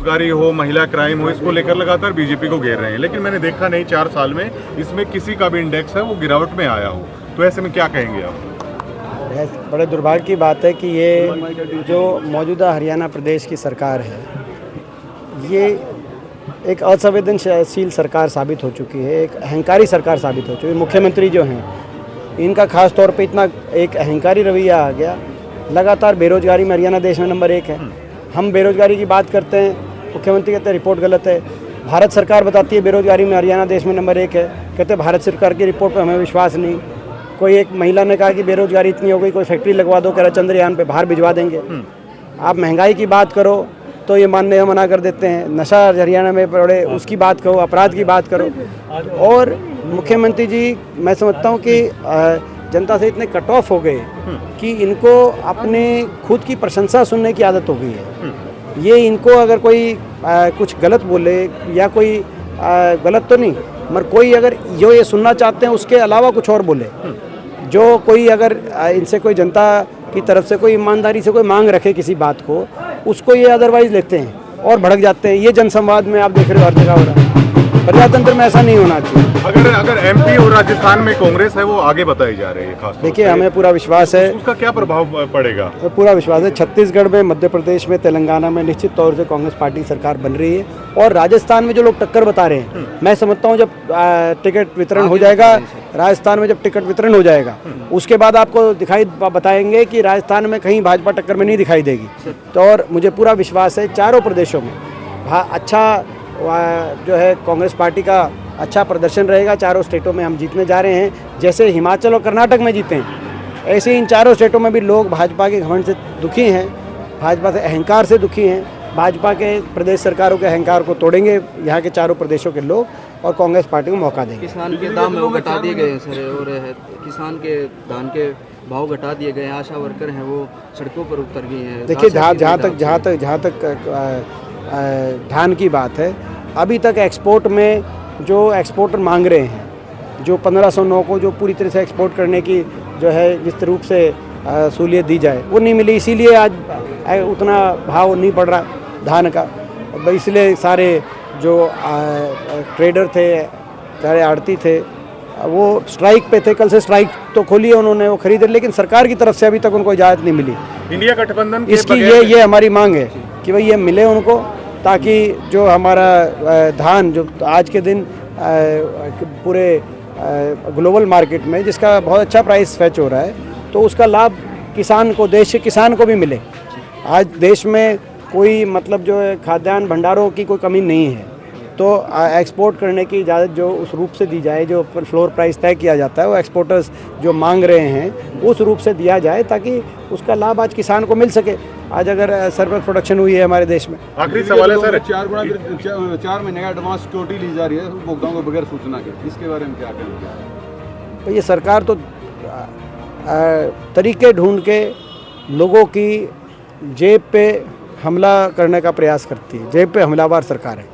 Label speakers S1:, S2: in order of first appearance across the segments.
S1: बेरोजगारी हो, महिला क्राइम हो, इसको लेकर लगातार बीजेपी को घेर रहे हैं, लेकिन मैंने देखा नहीं 4 साल में इसमें किसी का भी इंडेक्स है वो गिरावट में आया हो। तो ऐसे में क्या कहेंगे आप?
S2: बड़े दुर्भाग्य की बात है कि ये जो मौजूदा हरियाणा प्रदेश की सरकार है, ये एक असंवेदनशील सरकार साबित हो चुकी है, एक अहंकारी सरकार साबित हो चुकी है। मुख्यमंत्री जो हैं, इनका खास तौर पे इतना एक अहंकारी रवैया आ गया। लगातार बेरोजगारी में हरियाणा देश में नंबर 1 है। हम बेरोजगारी की बात करते हैं, मुख्यमंत्री कहते हैं रिपोर्ट गलत है। भारत सरकार बताती है बेरोजगारी में हरियाणा देश में नंबर 1 है, कहते हैं भारत सरकार की रिपोर्ट पर हमें विश्वास नहीं। कोई एक महिला ने कहा कि बेरोजगारी इतनी हो गई, कोई फैक्ट्री लगवा दो, कह रहा चंद्रयान पे बाहर भिजवा देंगे। आप महंगाई की बात करो तो ये मानने मना कर देते हैं। नशा हरियाणा में पड़े उसकी बात करो, अपराध की बात करो। और मुख्यमंत्री जी, मैं समझता हूँ कि जनता से इतने कट ऑफ हो गए कि इनको अपने खुद की प्रशंसा सुनने की आदत हो गई है। ये इनको अगर कोई कुछ गलत बोले या कोई गलत तो नहीं, मगर कोई अगर जो ये सुनना चाहते हैं उसके अलावा कुछ और बोले, जो कोई अगर इनसे कोई जनता की तरफ से कोई ईमानदारी से कोई मांग रखे किसी बात को, उसको ये अदरवाइज लेते हैं और भड़क जाते हैं। ये जनसंवाद में आप देख रहे हो हर जगह हो रहा है। प्रजातंत्र में ऐसा नहीं होना चाहिए।
S1: अगर एमपी और राजस्थान में कांग्रेस है वो आगे बताई जा रही है, खास
S2: देखिए हमें पूरा विश्वास है,
S1: उसका क्या प्रभाव पड़ेगा?
S2: पूरा विश्वास है। छत्तीसगढ़ में, मध्य प्रदेश में, तेलंगाना में निश्चित तौर से कांग्रेस पार्टी सरकार बन रही है। और राजस्थान में जो लोग टक्कर बता रहे हैं, मैं समझता हूँ जब टिकट वितरण हो जाएगा, राजस्थान में जब टिकट वितरण हो जाएगा, उसके बाद आपको बताएंगे कि राजस्थान में कहीं भाजपा टक्कर में नहीं दिखाई देगी। तो और मुझे पूरा विश्वास है चारों प्रदेशों में अच्छा जो है कांग्रेस पार्टी का अच्छा प्रदर्शन रहेगा। चारों स्टेटों में हम जीतने जा रहे हैं। जैसे हिमाचल और कर्नाटक में जीते हैं, ऐसे इन चारों स्टेटों में भी लोग भाजपा के घमंड से दुखी हैं, भाजपा से अहंकार से दुखी हैं। भाजपा के प्रदेश सरकारों के अहंकार को तोड़ेंगे यहाँ के चारों प्रदेशों के लोग और कांग्रेस पार्टी को मौका देंगे।
S3: किसान के दाम वो घटा दिए गए हैं सर, और किसान के धान के भाव घटा दिए गए हैं। आशा वर्कर हैं वो सड़कों पर उतर गई हैं। देखिए
S2: जहाँ तक धान की बात है, अभी तक एक्सपोर्ट में जो एक्सपोर्टर मांग रहे हैं, जो 1509 को जो पूरी तरह से एक्सपोर्ट करने की जो है जिस रूप से सहूलियत दी जाए, वो नहीं मिली। इसीलिए आज उतना भाव नहीं पड़ रहा धान का। इसलिए सारे जो ट्रेडर थे, सारे आड़ती थे, वो स्ट्राइक पे थे। कल से स्ट्राइक तो खोली है उन्होंने, वो खरीदे, लेकिन सरकार की तरफ से अभी तक उनको इजाज़त नहीं मिली।
S1: इंडिया गठबंधन
S2: इसकी ये हमारी मांग है कि भाई ये मिले उनको, ताकि जो हमारा धान जो आज के दिन पूरे ग्लोबल मार्केट में जिसका बहुत अच्छा प्राइस फेच हो रहा है, तो उसका लाभ किसान को, देश के किसान को भी मिले। आज देश में कोई मतलब जो है खाद्यान्न भंडारों की कोई कमी नहीं है, तो एक्सपोर्ट करने की इजाज़त जो उस रूप से दी जाए, जो फ्लोर प्राइस तय किया जाता है, वो एक्सपोर्टर्स जो मांग रहे हैं उस रूप से दिया जाए, ताकि उसका लाभ आज किसान को मिल सके। आज अगर सरप्लस प्रोडक्शन हुई है हमारे देश में।
S1: आखिरी सवाल है सर,
S4: 4 महीने का एडवांस सिक्योरिटी ली जा रही है उपभोक्ताओं को बगैर सूचना के, इसके बारे में क्या कहेंगे?
S2: तो ये सरकार तो तरीके ढूंढ के लोगों की जेब पे हमला करने का प्रयास करती है। जेब पे हमलावर सरकार है।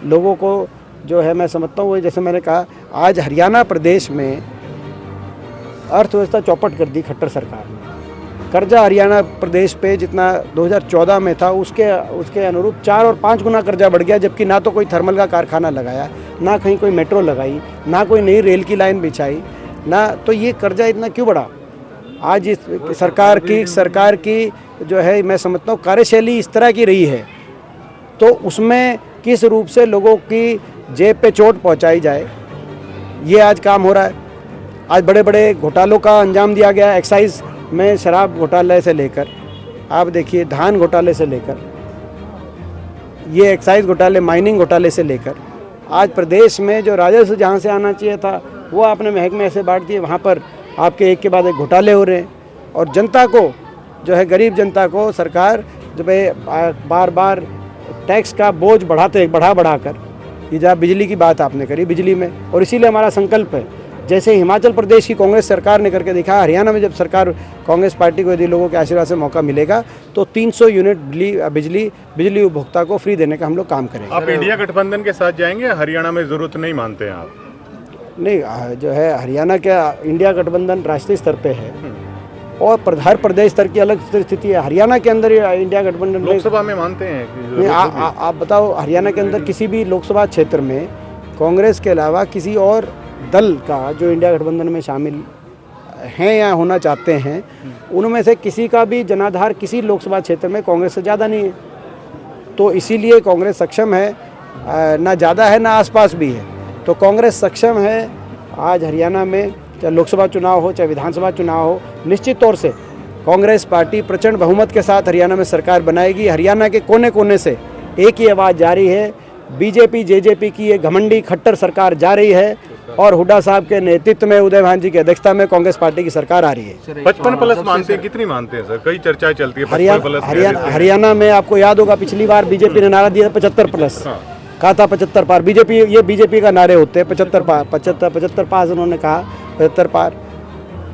S2: लोगों को जो है, मैं समझता हूँ, जैसे मैंने कहा, आज हरियाणा प्रदेश में अर्थव्यवस्था चौपट कर दी खट्टर सरकार ने। कर्जा हरियाणा प्रदेश पे जितना 2014 में था, उसके अनुरूप 4 और 5 गुना कर्जा बढ़ गया, जबकि ना तो कोई थर्मल का कारखाना लगाया, ना कहीं कोई मेट्रो लगाई, ना कोई नई रेल की लाइन बिछाई, ना तो ये कर्जा इतना क्यों बढ़ा? आज इस सरकार की जो है, मैं समझता हूँ, कार्यशैली इस तरह की रही है, तो उसमें किस रूप से लोगों की जेब पे चोट पहुँचाई जाए, ये आज काम हो रहा है। आज बड़े बड़े घोटालों का अंजाम दिया गया। एक्साइज में शराब घोटाले से लेकर, आप देखिए धान घोटाले से लेकर, ये एक्साइज घोटाले, माइनिंग घोटाले से लेकर, आज प्रदेश में जो राजस्व जहाँ से आना चाहिए था वो आपने महकमे ऐसे बांट दिए, वहाँ पर आपके एक के बाद एक घोटाले हो रहे हैं। और जनता को जो है, गरीब जनता को सरकार जो है बार बार टैक्स का बोझ बढ़ा कर, ये जहाँ बिजली की बात आपने करी, बिजली में, और इसीलिए हमारा संकल्प है, जैसे हिमाचल प्रदेश की कांग्रेस सरकार ने करके दिखाया, हरियाणा में जब सरकार कांग्रेस पार्टी को यदि लोगों के आशीर्वाद से मौका मिलेगा तो 300 यूनिट बिजली उपभोक्ता को फ्री देने का हम लोग काम करेंगे।
S1: आप इंडिया गठबंधन के साथ जाएंगे? हरियाणा में जरूरत नहीं मानते हैं आप?
S2: नहीं, जो है हरियाणा का इंडिया गठबंधन राष्ट्रीय स्तर पे है, हर प्रदेश स्तर की अलग स्थिति है। हरियाणा के अंदर इंडिया गठबंधन में
S1: लोकसभा में मानते हैं कि
S2: नहीं, आप बताओ, हरियाणा के अंदर किसी भी लोकसभा क्षेत्र में कांग्रेस के अलावा किसी और दल का जो इंडिया गठबंधन में शामिल हैं या होना चाहते हैं, उनमें से किसी का भी जनाधार किसी लोकसभा क्षेत्र में कांग्रेस से ज़्यादा नहीं है। तो इसीलिए कांग्रेस सक्षम है, ना ज़्यादा है ना आसपास भी है। तो कांग्रेस सक्षम है आज हरियाणा में, चाहे लोकसभा चुनाव हो चाहे विधानसभा चुनाव हो, निश्चित तौर से कांग्रेस पार्टी प्रचंड बहुमत के साथ हरियाणा में सरकार बनाएगी। हरियाणा के कोने कोने से एक ही आवाज़ जारी है, बीजेपी जेजेपी की ये घमंडी खट्टर सरकार जा रही है और हुड्डा साहब के नेतृत्व में, उदय भान जी की अध्यक्षता में कांग्रेस पार्टी की सरकार आ रही है।
S1: 55+ मानते हैं, कितनी मानते हैं सर? कई चर्चाएं चलती है 55+।
S2: हरियाणा में आपको याद होगा पिछली बार बीजेपी ने नारा दिया 75+, कहा था 75 पार। बीजेपी का नारे होते हैं 75 पार उन्होंने कहा, 75 पार।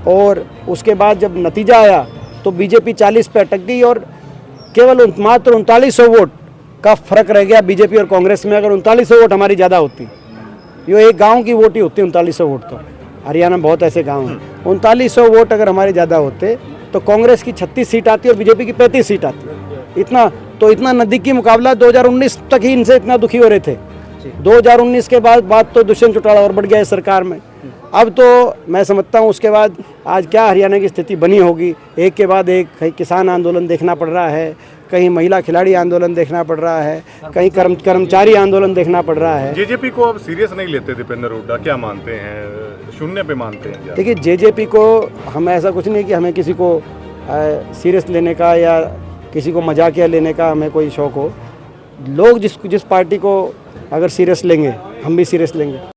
S2: और उसके बाद जब नतीजा आया तो बीजेपी 40 पे अटक गई और केवल मात्र 3900 वोट का फर्क रह गया बीजेपी और कांग्रेस में। अगर 3900 वोट हमारी ज़्यादा होती, ये एक गांव की वोट ही होती 3900 वोट। तो हरियाणा में बहुत ऐसे गांव हैं, 3900 वोट अगर हमारे ज़्यादा होते तो कांग्रेस की 36 सीट आती और बीजेपी की 35 सीट आती। इतना नज़दीकी मुकाबला 2019 तक ही इनसे इतना दुखी हो रहे थे। 2019 के बाद तो दुष्यंत चौटाला और बढ़ गया इस सरकार में। अब तो मैं समझता हूँ उसके बाद आज क्या हरियाणा की स्थिति बनी होगी। एक के बाद एक, कहीं किसान आंदोलन देखना पड़ रहा है, कहीं महिला खिलाड़ी आंदोलन देखना पड़ रहा है, कहीं कर्मचारी आंदोलन देखना पड़ रहा है।
S1: जेजेपी को अब सीरियस नहीं लेते दीपेंद्र हुड्डा, क्या मानते हैं? शून्य पे मानते हैं क्या?
S2: देखिए, जेजेपी को हम ऐसा कुछ नहीं कि हमें किसी को सीरियस लेने का या किसी को मजाकिया लेने का हमें कोई शौक हो। लोग जिस पार्टी को अगर सीरियस लेंगे, हम भी सीरियस लेंगे।